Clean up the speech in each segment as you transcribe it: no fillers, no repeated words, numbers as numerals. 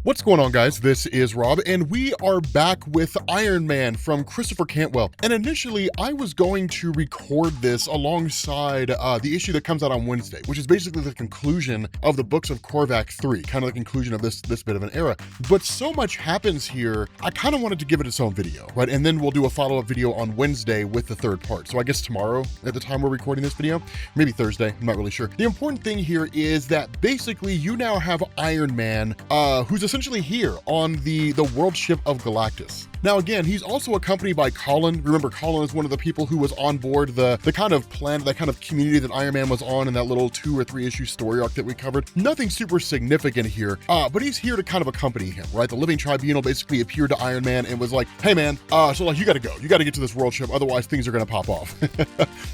What's going on, guys? This is Rob, and we are back with Iron Man from Christopher Cantwell. And initially, I was going to record this alongside the issue that comes out on Wednesday, which is basically the conclusion of the books of Korvac 3, kind of the conclusion of this bit of an era. But so much happens here, I kind of wanted to give it its own video, right? And then we'll do a follow-up video on Wednesday with the third part. So I guess tomorrow, at the time we're recording this video, maybe Thursday, I'm not really sure. The important thing here is that basically you now have Iron Man, who's essentially here on the world ship of Galactus. Now again, he's also accompanied by Colin. Remember, Colin is one of the people who was on board the kind of planet, that kind of community that Iron Man was on in that little 2 or 3 issue story arc that we covered. Nothing super significant here, but he's here to kind of accompany him, right? The Living Tribunal basically appeared to Iron Man and was like, hey man, so like you gotta go. You gotta get to this world ship, otherwise things are gonna pop off.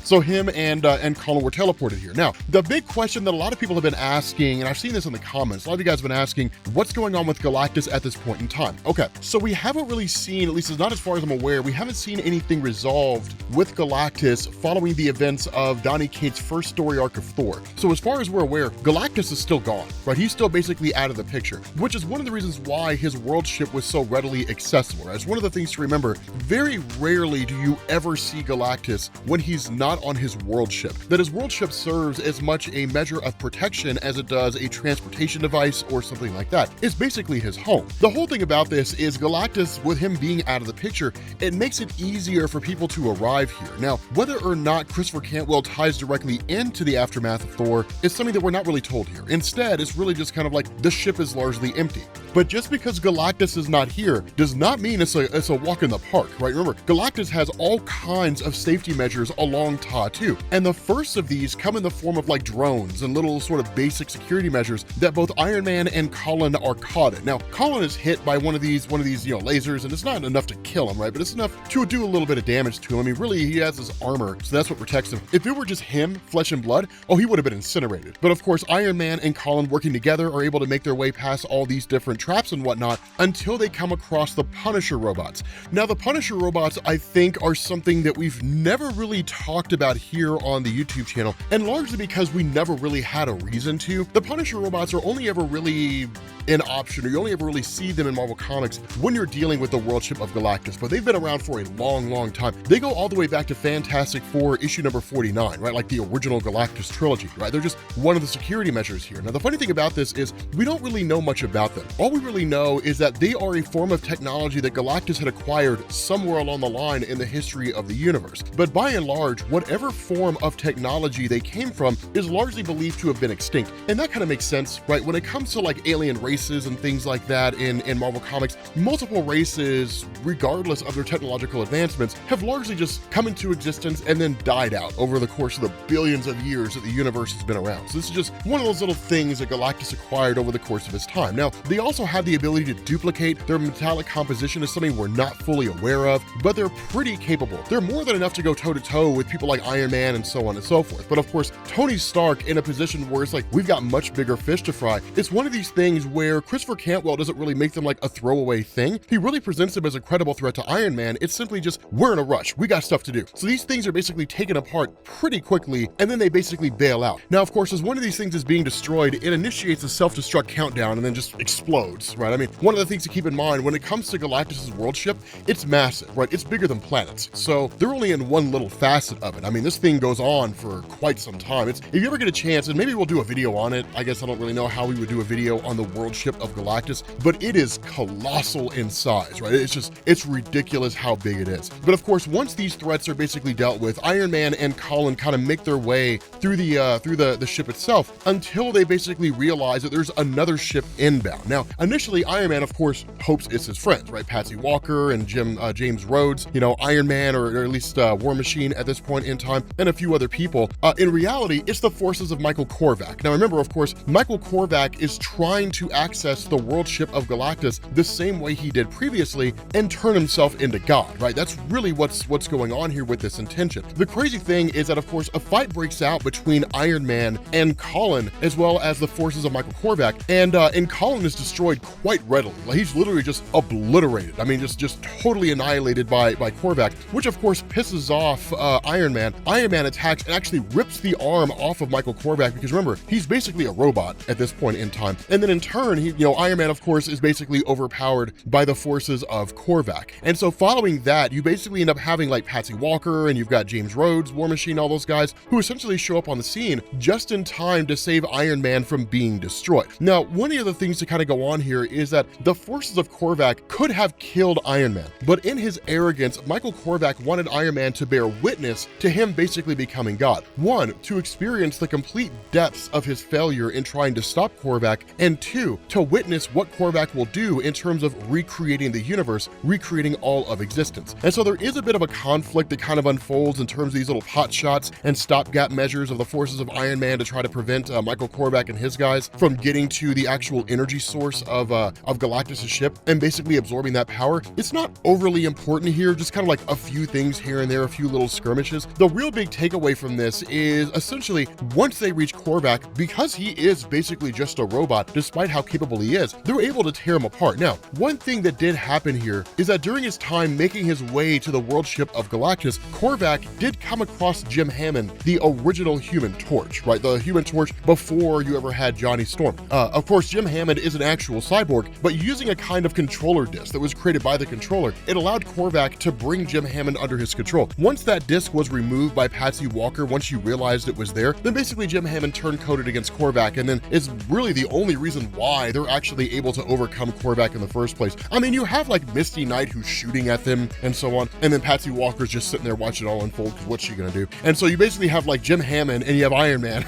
So him and Colin were teleported here. Now, the big question that a lot of people have been asking, and I've seen this in the comments, a lot of you guys have been asking, what's going on with Galactus at this point in time? Okay, so we haven't really seen, at least it's not as far as I'm aware, we haven't seen anything resolved with Galactus following the events of Donny Cates' first story arc of Thor. So as far as we're aware, Galactus is still gone, right? He's still basically out of the picture, which is one of the reasons why his world ship was so readily accessible, right? It's one of the things to remember. Very rarely do you ever see Galactus when he's not on his world ship. That his world ship serves as much a measure of protection as it does a transportation device or something like that. It's basically his home. The whole thing about this is Galactus, with him being out of the picture, it makes it easier for people to arrive here. Now, whether or not Christopher Cantwell ties directly into the aftermath of Thor is something that we're not really told here. Instead, it's really just kind of like the ship is largely empty. But just because Galactus is not here does not mean it's a walk in the park, right? Remember, Galactus has all kinds of safety measures along Ta-2, and the first of these come in the form of like drones and little sort of basic security measures that both Iron Man and Colin are caught in. Now, Colin is hit by one of these lasers, and it's not enough to kill him, right? But it's enough to do a little bit of damage to him. I mean, really, he has his armor, so that's what protects him. If it were just him, flesh and blood, oh, he would have been incinerated. But of course, Iron Man and Colin working together are able to make their way past all these different traps and whatnot until they come across the Punisher robots. Now, the Punisher robots, I think, are something that we've never really talked about here on the YouTube channel, and largely because we never really had a reason to. The Punisher robots are only ever really an option, or you only ever really see them in Marvel Comics when you're dealing with the world ship of Galactus, but they've been around for a long time. They go all the way back to Fantastic Four issue number 49, right? Like the original Galactus trilogy, right? They're just one of the security measures here. Now, the funny thing about this is we don't really know much about them. All we really know is that they are a form of technology that Galactus had acquired somewhere along the line in the history of the universe. But by and large, whatever form of technology they came from is largely believed to have been extinct. And that kind of makes sense, right? When it comes to like alien races and things like that in Marvel Comics, multiple races, regardless of their technological advancements, have largely just come into existence and then died out over the course of the billions of years that the universe has been around. So this is just one of those little things that Galactus acquired over the course of his time. Now, they also have the ability to duplicate. Their metallic composition is something we're not fully aware of, but they're pretty capable. They're more than enough to go toe-to-toe with people like Iron Man and so on and so forth. But of course, Tony Stark, in a position where it's like, we've got much bigger fish to fry, it's one of these things where Christopher Cantwell doesn't really make them like a throwaway thing. He really presents them as a credible threat to Iron Man. It's simply just, we're in a rush. We got stuff to do. So these things are basically taken apart pretty quickly, and then they basically bail out. Now, of course, as one of these things is being destroyed, it initiates a self-destruct countdown and then just explodes, right? I mean, one of the things to keep in mind when it comes to Galactus's world ship, it's massive, right? It's bigger than planets. So they're only in one little facet of it. I mean, this thing goes on for quite some time. If you ever get a chance, and maybe we'll do a video on it. I guess I don't really know how we would do a video on the world ship of Galactus, but it is colossal in size, right? It's ridiculous how big it is. But of course, once these threats are basically dealt with, Iron Man and Colin kind of make their way through the ship itself until they basically realize that there's another ship inbound. Now, initially, Iron Man, of course, hopes it's his friends, right? Patsy Walker and James Rhodes, Iron Man, or at least War Machine at this point in time, and a few other people. In reality, it's the forces of Michael Korvac. Now, remember, of course, Michael Korvac is trying to access the world ship of Galactus the same way he did previously and turn himself into God, right? That's really what's going on here with this intention. The crazy thing is that, of course, a fight breaks out between Iron Man and Colin, as well as the forces of Michael Korvac, and Colin is destroyed quite readily. Like, he's literally just obliterated. I mean, just totally annihilated by Korvac, which of course pisses off Iron Man. Iron Man attacks and actually rips the arm off of Michael Korvac, because remember, he's basically a robot at this point in time. And then in turn, turn, Iron Man, of course, is basically overpowered by the forces of Korvac. And so following that, you basically end up having like Patsy Walker, and you've got James Rhodes, War Machine, all those guys who essentially show up on the scene just in time to save Iron Man from being destroyed. Now, one of the other things to kind of go on here is that the forces of Korvac could have killed Iron Man, but in his arrogance, Michael Korvac wanted Iron Man to bear witness to him basically becoming God. One, to experience the complete depths of his failure in trying to stop Korvac, and two, to witness what Korvac will do in terms of recreating the universe, recreating all of existence. And so there is a bit of a conflict that kind of unfolds in terms of these little pot shots and stopgap measures of the forces of Iron Man to try to prevent Michael Korvac and his guys from getting to the actual energy source of Galactus' ship and basically absorbing that power. It's not overly important here, just kind of like a few things here and there, a few little skirmishes. The real big takeaway from this is essentially once they reach Korvac, because he is basically just a robot, despite how capable he is, they're able to tear him apart. Now, one thing that did happen here is that during his time making his way to the world ship of Galactus, Korvac did come across Jim Hammond, the original Human Torch, right? The Human Torch before you ever had Johnny Storm. Of course, Jim Hammond is an actual cyborg, but using a kind of controller disc that was created by the controller, it allowed Korvac to bring Jim Hammond under his control. Once that disc was removed by Patsy Walker, once you realized it was there, then basically Jim Hammond turned coded against Korvac, and then is really the only reason why they're actually able to overcome Korvac in the first place. I mean, you have like Misty Knight who's shooting at them and so on, and then Patsy Walker's just sitting there watching it all unfold because what's she gonna do? And so you basically have like Jim Hammond and you have Iron Man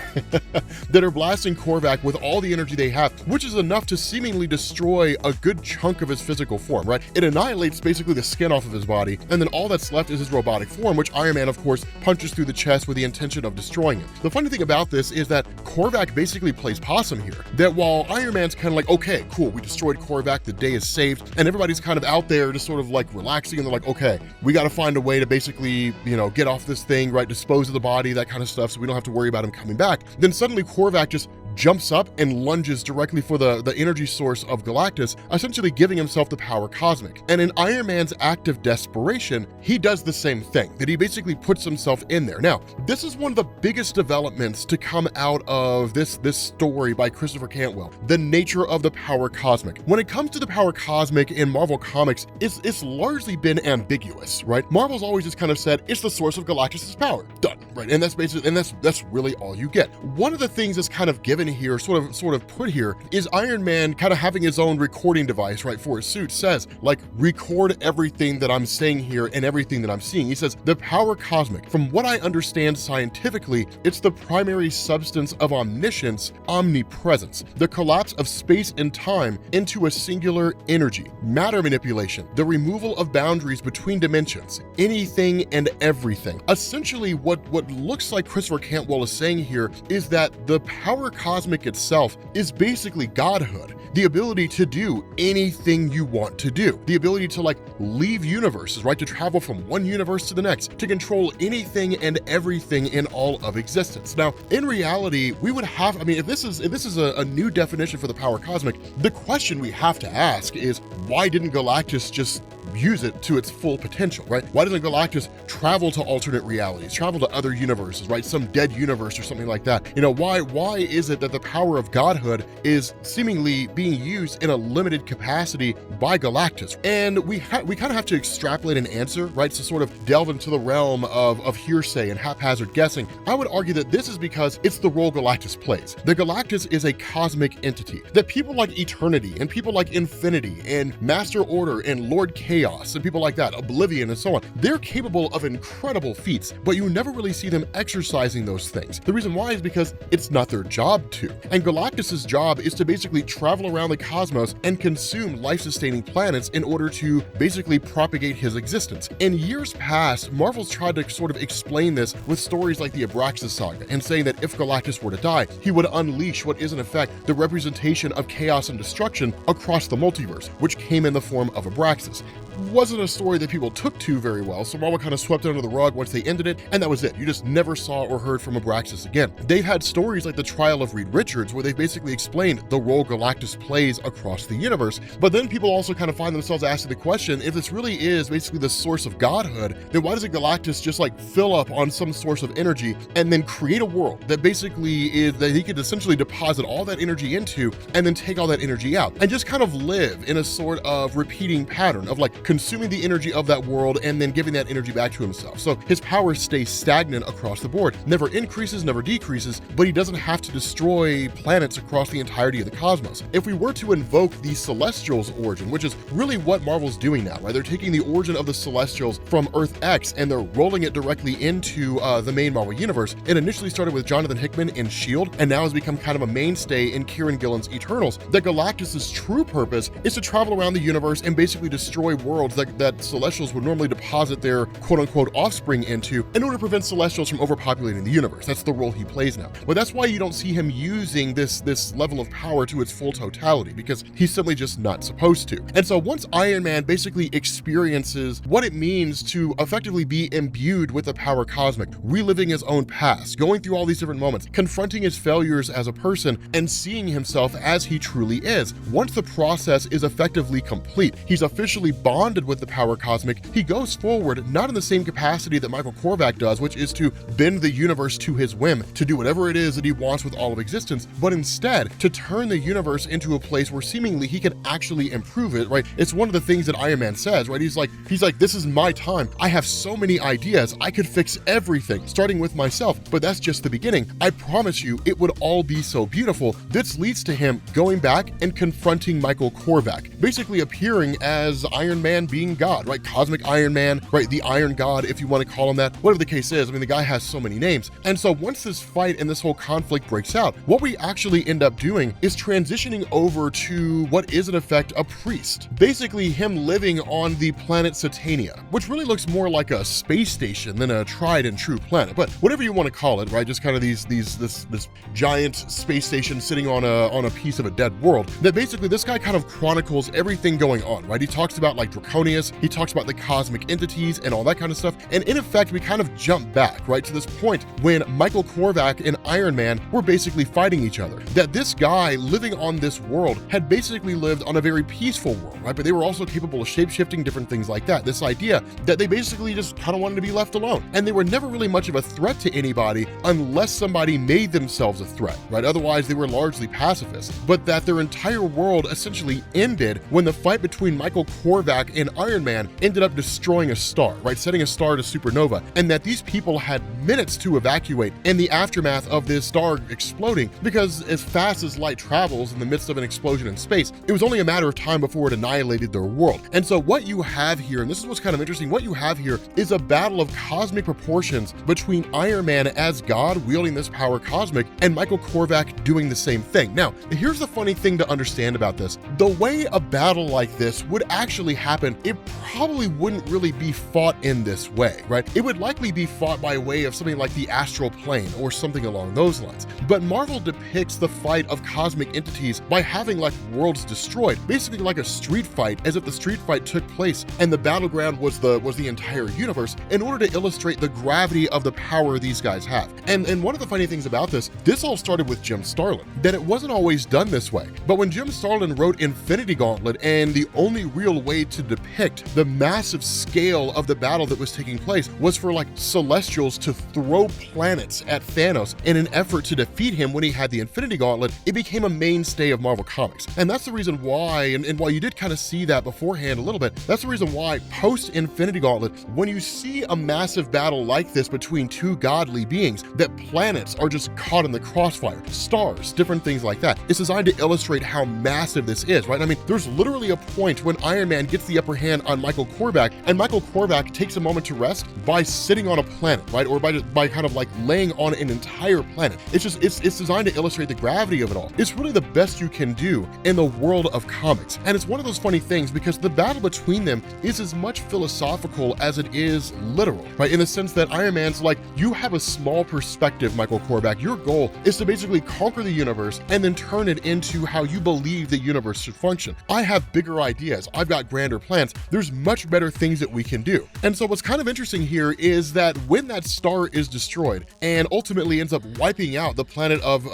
that are blasting Korvac with all the energy they have, which is enough to seemingly destroy a good chunk of his physical form, right? It annihilates basically the skin off of his body, and then all that's left is his robotic form, which Iron Man, of course, punches through the chest with the intention of destroying him. The funny thing about this is that Korvac basically plays possum here, that while Iron Man's kind of like, okay, cool, we destroyed Korvac, the day is saved, and everybody's kind of out there just sort of like relaxing, and they're like, okay, we got to find a way to basically, get off this thing, right, dispose of the body, that kind of stuff, so we don't have to worry about him coming back. Then suddenly Korvac just jumps up and lunges directly for the energy source of Galactus, essentially giving himself the power cosmic. And in Iron Man's act of desperation, he does the same thing, that he basically puts himself in there. Now, this is one of the biggest developments to come out of this story by Christopher Cantwell, the nature of the power cosmic. When it comes to the power cosmic in Marvel Comics, it's largely been ambiguous, right? Marvel's always just kind of said, it's the source of Galactus' power, done, right? And that's basically, and that's really all you get. One of the things that's kind of given here, sort of put here, is Iron Man kind of having his own recording device, right, for his suit, says, like, record everything that I'm saying here and everything that I'm seeing. He says, the power cosmic, from what I understand scientifically, it's the primary substance of omniscience, omnipresence, the collapse of space and time into a singular energy, matter manipulation, the removal of boundaries between dimensions, anything and everything. Essentially, what looks like Christopher Cantwell is saying here is that the power cosmic itself is basically godhood, the ability to do anything you want to do, the ability to like leave universes, right, to travel from one universe to the next, to control anything and everything in all of existence. Now, in reality, we would have, if this is a new definition for the power cosmic, the question we have to ask is, why didn't Galactus just use it to its full potential, right? Why doesn't Galactus travel to alternate realities, travel to other universes, right? Some dead universe or something like that. Why is it that the power of godhood is seemingly being used in a limited capacity by Galactus? And we kind of have to extrapolate an answer, right? To sort of delve into the realm of hearsay and haphazard guessing. I would argue that this is because it's the role Galactus plays. The Galactus is a cosmic entity that people like Eternity and people like Infinity and Master Order and Lord Chaos and people like that, Oblivion and so on, they're capable of incredible feats, but you never really see them exercising those things. The reason why is because it's not their job to. And Galactus's job is to basically travel around the cosmos and consume life-sustaining planets in order to basically propagate his existence. In years past, Marvel's tried to sort of explain this with stories like the Abraxas Saga, and saying that if Galactus were to die, he would unleash what is in effect the representation of chaos and destruction across the multiverse, which came in the form of Abraxas. wasn't a story that people took to very well, so Marvel kind of swept it under the rug once they ended it, and that was it. You just never saw or heard from Abraxas again. They've had stories like the Trial of Reed Richards, where they've basically explained the role Galactus plays across the universe, but then people also kind of find themselves asking the question, if this really is basically the source of godhood, then why doesn't Galactus just like fill up on some source of energy and then create a world that basically is that he could essentially deposit all that energy into and then take all that energy out and just kind of live in a sort of repeating pattern of like consuming the energy of that world and then giving that energy back to himself. So his power stays stagnant across the board, never increases, never decreases, but he doesn't have to destroy planets across the entirety of the cosmos. If we were to invoke the Celestials origin, which is really what Marvel's doing now, right? They're taking the origin of the Celestials from Earth X and they're rolling it directly into the main Marvel universe. It initially started with Jonathan Hickman in S.H.I.E.L.D. and now has become kind of a mainstay in Kieran Gillen's Eternals, that Galactus's true purpose is to travel around the universe and basically destroy worlds that Celestials would normally deposit their quote-unquote offspring into in order to prevent Celestials from overpopulating the universe. That's the role he plays now. But that's why you don't see him using this level of power to its full totality, because he's simply just not supposed to. And so once Iron Man basically experiences what it means to effectively be imbued with the power cosmic, reliving his own past, going through all these different moments, confronting his failures as a person, and seeing himself as he truly is, once the process is effectively complete, he's officially bonded with the power cosmic, he goes forward not in the same capacity that Michael Korvac does, which is to bend the universe to his whim, to do whatever it is that he wants with all of existence, but instead to turn the universe into a place where seemingly he can actually improve it, right? It's one of the things that Iron Man says, right? He's like, this is my time. I have so many ideas. I could fix everything, starting with myself, but that's just the beginning. I promise you, it would all be so beautiful. This leads to him going back and confronting Michael Korvac, basically appearing as Iron Man being God, right? Cosmic Iron Man, right? The Iron God, if you want to call him that, whatever the case is. I mean, the guy has so many names. And so once this fight and this whole conflict breaks out, what we actually end up doing is transitioning over to what is in effect a priest, basically him living on the planet Satania, which really looks more like a space station than a tried and true planet, but whatever you want to call it, right? Just kind of this giant space station sitting on a piece of a dead world, that basically this guy kind of chronicles everything going on, right? He talks about like Draconius, he talks about the cosmic entities and all that kind of stuff, and in effect we kind of jump back, right, to this point when Michael Korvac and Iron Man were basically fighting each other, that this guy living on this world had basically lived on a very peaceful world, right? But they were also capable of shape-shifting, different things like that. This idea that they basically just kind of wanted to be left alone, and they were never really much of a threat to anybody unless somebody made themselves a threat, right? Otherwise they were largely pacifists, but that their entire world essentially ended when the fight between Michael Korvac and Iron Man ended up destroying a star, right? Setting a star to supernova, and that these people had minutes to evacuate in the aftermath of this star exploding, because as fast as light travels in the midst of an explosion in space, it was only a matter of time before it annihilated their world. And so what you have here, and this is what's kind of interesting, what you have here is a battle of cosmic proportions between Iron Man as God wielding this power cosmic and Michael Korvac doing the same thing. Now, here's the funny thing to understand about this. The way a battle like this would actually happen, it probably wouldn't really be fought in this way, right? It would likely be fought by way of something like the astral plane or something along those lines. But Marvel depicts the fight of cosmic entities by having like worlds destroyed, basically like a street fight, as if the street fight took place and the battleground was the entire universe, in order to illustrate the gravity of the power these guys have. And one of the funny things about this all started with Jim Starlin, that it wasn't always done this way. But when Jim Starlin wrote Infinity Gauntlet, and the only real way to depict the massive scale of the battle that was taking place was for like Celestials to throw planets at Thanos in an effort to defeat him when he had the Infinity Gauntlet, it became a mainstay of Marvel Comics. And that's the reason why, and while you did kind of see that beforehand a little bit, that's the reason why post Infinity Gauntlet, when you see a massive battle like this between two godly beings, that planets are just caught in the crossfire, stars, different things like that. It's designed to illustrate how massive this is, right? I mean, there's literally a point when Iron Man gets the upper hand on Michael Korvac, and Michael Korvac takes a moment to rest by sitting on a planet, right? Or by kind of like laying on an entire planet. It's designed to illustrate the gravity of it all. It's really the best you can do in the world of comics. And it's one of those funny things because the battle between them is as much philosophical as it is literal, right? In the sense that Iron Man's like, you have a small perspective, Michael Korvac. Your goal is to basically conquer the universe and then turn it into how you believe the universe should function. I have bigger ideas. I've got grander planets, there's much better things that we can do. And so what's kind of interesting here is that when that star is destroyed and ultimately ends up wiping out the planet of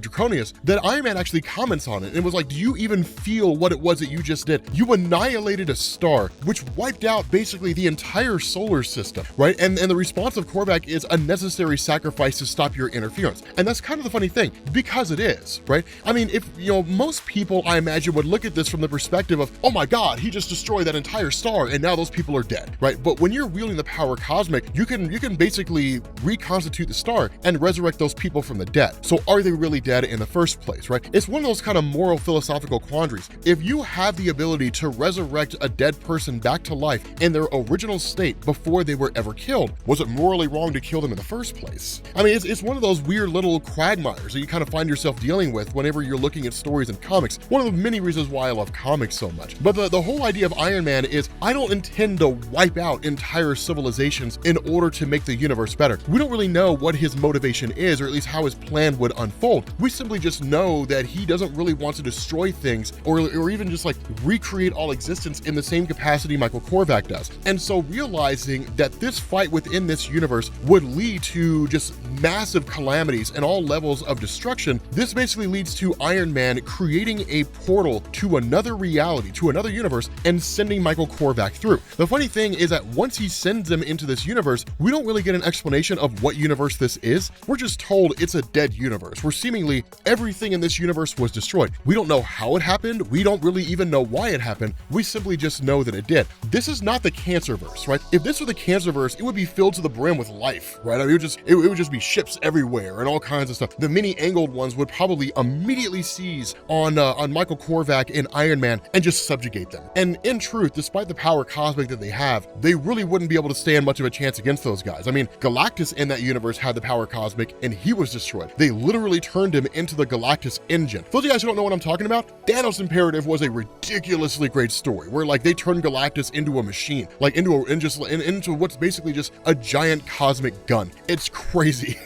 Draconius, that Iron Man actually comments on it and was like, do you even feel what it was that you just did? You annihilated a star, which wiped out basically the entire solar system, right? And the response of Korvac is a necessary sacrifice to stop your interference. And that's kind of the funny thing, because it is, right? I mean, if, you know, most people, I imagine, would look at this from the perspective of, oh my God, he just destroyed that entire star and now those people are dead, right? But when you're wielding the power cosmic, you can basically reconstitute the star and resurrect those people from the dead. So are they really dead in the first place, right? It's one of those kind of moral philosophical quandaries. If you have the ability to resurrect a dead person back to life in their original state before they were ever killed, was it morally wrong to kill them in the first place? I mean, it's one of those weird little quagmires that you kind of find yourself dealing with whenever you're looking at stories and comics. One of the many reasons why I love comics so much. But the whole idea of Iron Man is, I don't intend to wipe out entire civilizations in order to make the universe better. We don't really know what his motivation is, or at least how his plan would unfold. We simply just know that he doesn't really want to destroy things or even just like recreate all existence in the same capacity Michael Korvac does. And so realizing that this fight within this universe would lead to just massive calamities and all levels of destruction, this basically leads to Iron Man creating a portal to another reality, to another universe, and sending Michael Korvac through. The funny thing is that once he sends him into this universe, we don't really get an explanation of what universe this is. We're just told it's a dead universe, where seemingly everything in this universe was destroyed. We don't know how it happened. We don't really even know why it happened. We simply just know that it did. This is not the Cancerverse, right? If this were the Cancerverse, it would be filled to the brim with life, right? I mean, it would just be ships everywhere and all kinds of stuff. The many angled ones would probably immediately seize on Michael Korvac and Iron Man and just subjugate them. And in truth, despite the power cosmic that they have, they really wouldn't be able to stand much of a chance against those guys. I mean, Galactus in that universe had the power cosmic and he was destroyed. They literally turned him into the Galactus engine. For those of you guys who don't know what I'm talking about, Thanos Imperative was a ridiculously great story where like they turned Galactus into a machine, like into what's basically just a giant cosmic gun. It's crazy.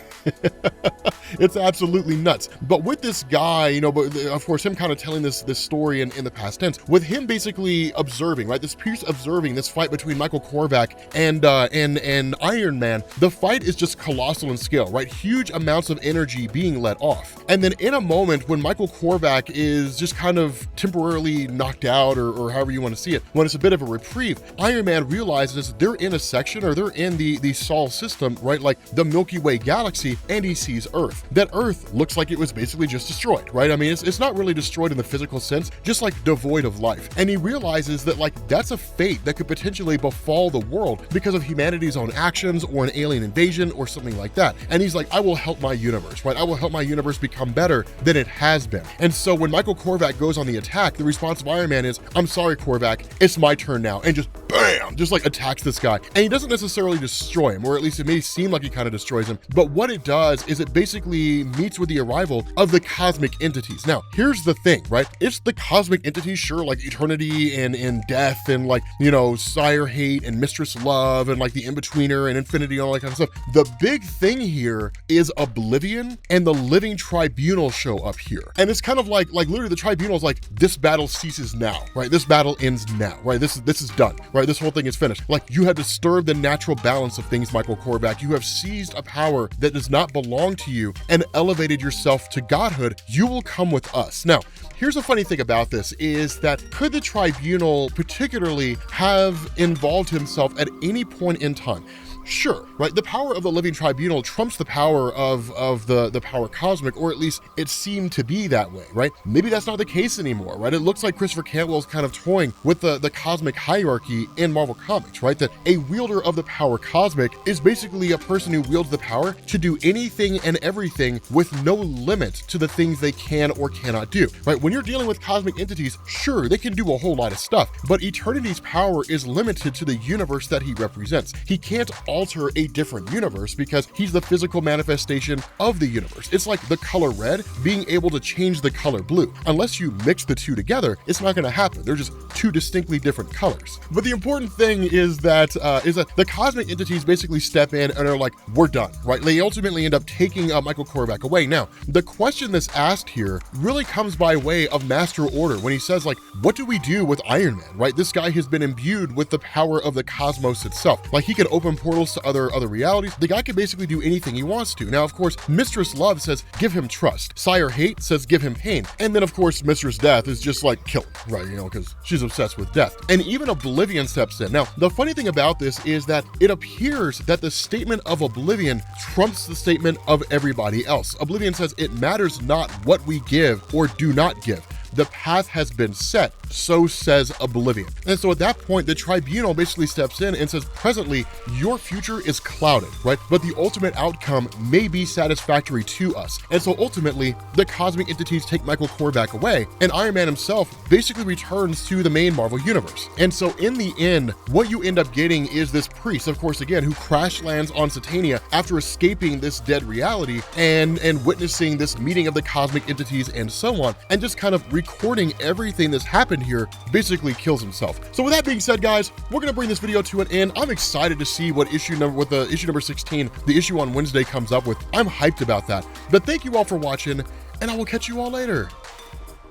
It's absolutely nuts. But with this guy, you know, but of course him kind of telling this story in the past tense, with him basically observing, right, this piece observing this fight between Michael Korvac and Iron Man, the fight is just colossal in scale, right? Huge amounts of energy being let off. And then in a moment when Michael Korvac is just kind of temporarily knocked out, or however you want to see it, when it's a bit of a reprieve, Iron Man realizes they're in a section, or they're in the Sol system, right, like the Milky Way galaxy, and he sees Earth. That Earth looks like it was basically just destroyed, right? I mean, it's not really destroyed in the physical sense, just like devoid of life. And he realizes that like that's a fate that could potentially befall the world because of humanity's own actions or an alien invasion or something like that. And he's like, I will help my universe, right? I will help my universe become better than it has been. And so when Michael Korvac goes on the attack, the response of Iron Man is, I'm sorry, Korvac, it's my turn now. And just bam, just like attacks this guy. And he doesn't necessarily destroy him, or at least it may seem like he kind of destroys him. But what it does is it basically meets with the arrival of the cosmic entities. Now, here's the thing, right? It's the cosmic entities, sure, like eternity and death and like, you know, sire hate and mistress love and like the in-betweener and infinity and all that kind of stuff. The big thing here is Oblivion and the Living Tribunal show up here. And it's kind of like literally the Tribunal is like, this battle ceases now, right? This battle ends now, right? This is done, right? This whole thing is finished. Like, you have disturbed the natural balance of things, Michael Korvac. You have seized a power that does not belong to you and elevated yourself to godhood. You will come with us. Now, here's a funny thing about this is that could the Tribunal particularly have involved himself at any point in time? Sure, right? The power of the Living Tribunal trumps the power of the power cosmic, or at least it seemed to be that way, right? Maybe that's not the case anymore, right? It looks like Christopher Cantwell's kind of toying with the cosmic hierarchy in Marvel Comics, right? That a wielder of the power cosmic is basically a person who wields the power to do anything and everything with no limit to the things they can or cannot do, right? When you're dealing with cosmic entities, sure, they can do a whole lot of stuff, but Eternity's power is limited to the universe that he represents. He can't alter a different universe because he's the physical manifestation of the universe. It's like the color red being able to change the color blue. Unless you mix the two together, it's not going to happen. They're just two distinctly different colors. But the important thing is that the cosmic entities basically step in and are like, we're done, right? They ultimately end up taking Michael Korvac away. Now, the question that's asked here really comes by way of Master Order when he says, like, what do we do with Iron Man, right? This guy has been imbued with the power of the cosmos itself. Like, he can open portals to other realities. The guy can basically do anything he wants to. Now, of course, Mistress Love says, give him trust. Sire Hate says, give him pain. And then, of course, Mistress Death is just like, kill him, right? You know, because she's obsessed with death. And even Oblivion steps in. Now, the funny thing about this is that it appears that the statement of Oblivion trumps the statement of everybody else. Oblivion says it matters not what we give or do not give. The path has been set, so says Oblivion. And so at that point, the tribunal basically steps in and says, presently, your future is clouded, right? But the ultimate outcome may be satisfactory to us. And so ultimately, the cosmic entities take Michael Korvac away, and Iron Man himself basically returns to the main Marvel universe. And so in the end, what you end up getting is this priest, of course, again, who crash lands on Satania after escaping this dead reality and witnessing this meeting of the cosmic entities and so on, and just kind of recording everything that's happened here, basically kills himself. So with that being said, guys, we're gonna bring this video to an end. I'm excited to see what issue number 16, the issue on Wednesday, comes up with. I'm hyped about that. But thank you all for watching, and I will catch you all later.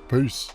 Peace.